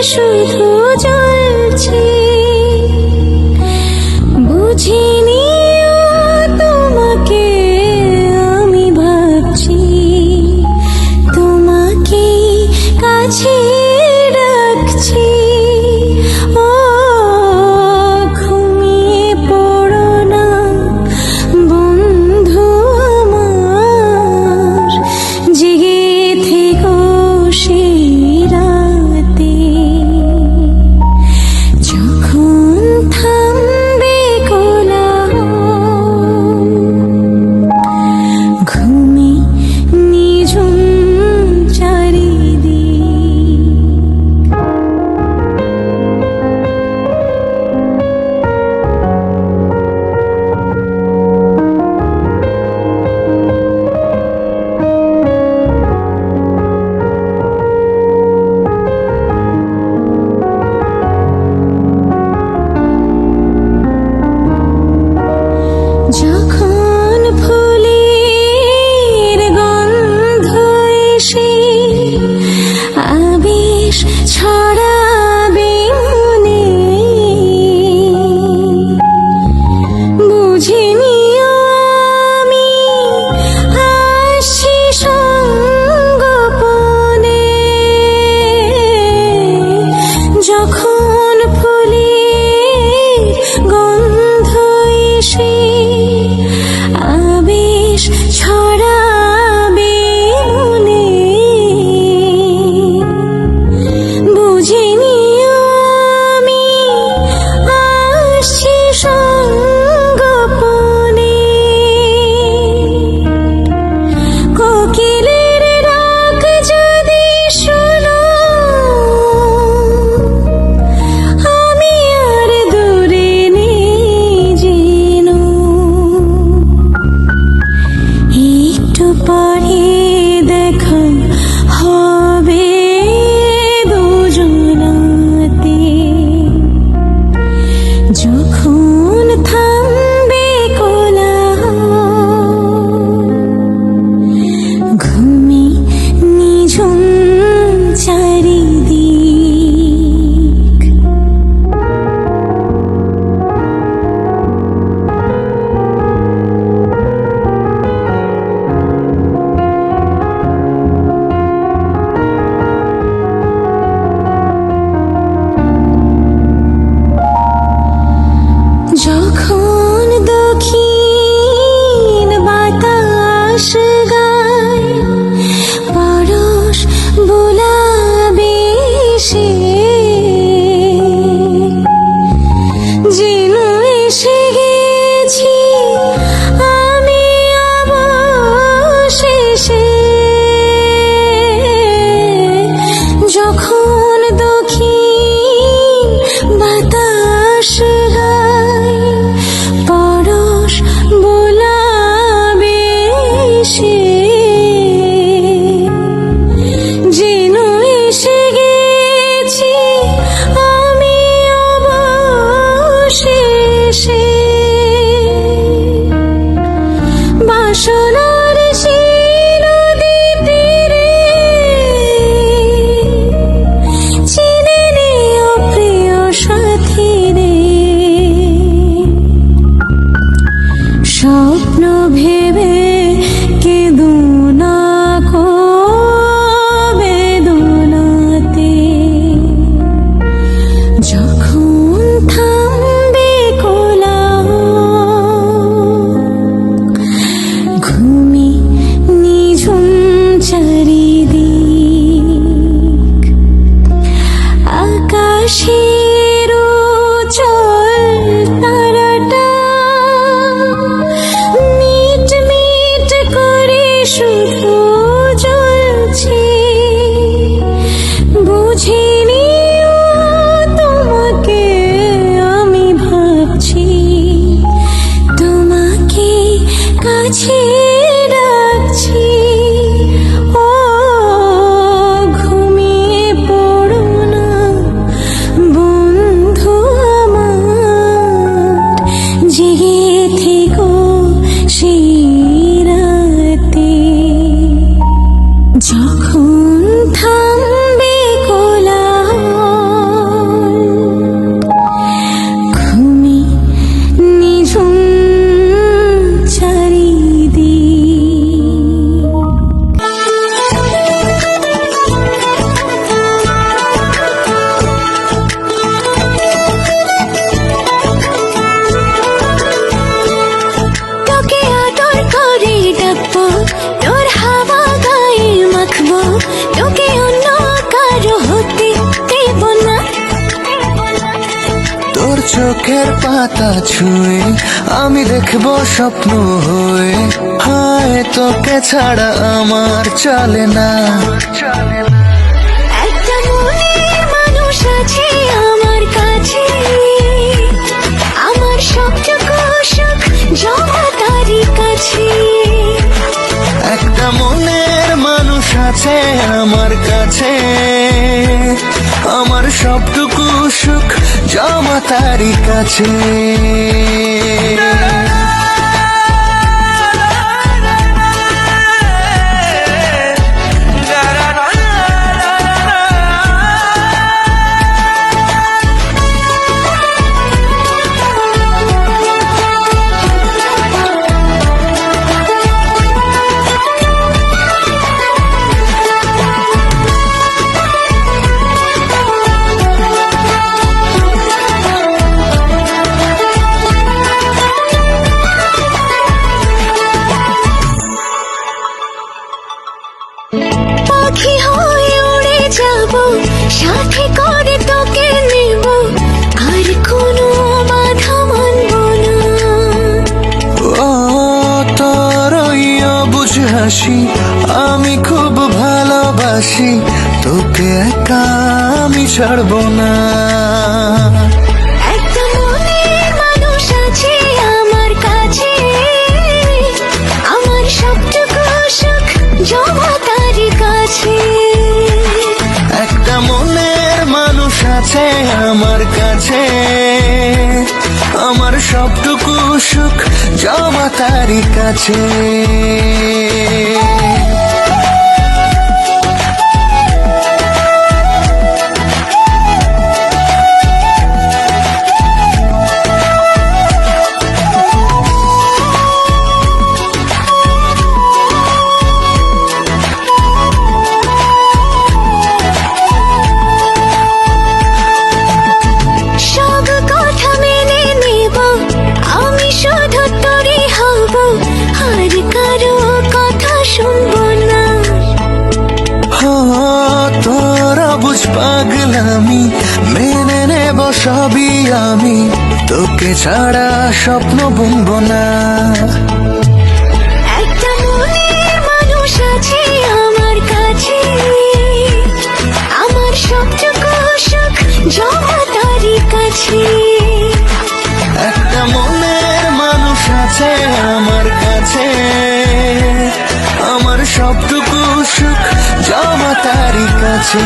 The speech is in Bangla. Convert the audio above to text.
শুধু জ্বলছি। বুঝিনি তোমাকে আমি ভাবছি, তোমাকে কাছে রাখছি। ও ঘুমিয়ে পড়ো না বন্ধু আমার, জেগে থেকো সেই রাতে। যখন থামবে কোলাহল, ঘুমে নিঝুম চারিদিক। যখন ফুলের গন্ধ এসে আবেশ ছড়াবে মনে, বুঝে নিও আমি আসছি সঙ্গোপনে। যখন ফুলের গন্ধ এসে আবেশ ছড়াবে মনে, বুঝে নিও আমি আসছি সঙ্গোপনে। কোকিলের ডাক যদি শোনো, আমি আর দূরে নেই যেন। একটু পরে দেখা হবে দুজনাতে। যখন থামবে কোলাহল, ঘুমে নিঝুম চারিদিক। যখন দক্ষিণ বাতাস গায় পরশ বোলাবে সে, যেন এসে গেছি আমি অবশেষে। যখন দক্ষিণ বাতাস গায় পরশ বোলাবে সে, যেন এসে গেছি আমি অবশেষে। বাসনার সেই নদীর তীরে চিনে নিও প্রিয় সাথী রে। স্বপ্ন ভেবে কেঁদো না কো বেদনাতে। যখন থামবে কোলাহল, ঘুমে নিঝুম চারিদিক। আকাশের উজ্জ্বল তারাটা মিট মিট করে শুধু জ্বলছে। বুঝে নিও তোমাকে আমি ভাবছি, তোমাকে কাছে রাখছি। ও ঘুমিয়ে পড়ো না চোখের পাতা ছুঁয়ে আমি দেখবো স্বপ্ন হয়ে, হায় তোকে ছাড়া আমার চলে না। একটা মনের মানুষ আছে আমার কাছে, আমার সবটুকু সুখ জমা তারই কাছে। একটা মনের মানুষ আছে আমার কাছে, আমার সবটুকু সুখ জমা তারই কাছে। পাখি হয়ে উড়ে যাব, সাথে করে তোকে নেব, আর কোনো বাধা মানব না। ও তোর ওই অবুঝ হাসি আমি খুব ভালোবাসি, তোকে একা আমি ছাড়বো না। একটা মনের মানুষ আছে আমার কাছে, আমার সবটুকু সুখ জমা তারই কাছে। একটা মনের মানুষ আছে আমার কাছে, আমার সবটুকু সুখ জমা তারই কাছে। সব কথা মেনে নেব, আমি শুধু তোরই হব, আর কারো কথা শুনবো না। তোরা বুঝ পাগলামি মেনে নেব সবই আমি, তোকে ছাড়া স্বপ্ন বুনবো না। একটা মনের মানুষ আছে আমার কাছে, আমার সবটুকু সুখ জমা তারই কাছে। একটা মনের মানুষ আছে আমার কাছে, আমার সবটুকু সুখ জমা তারই কাছে।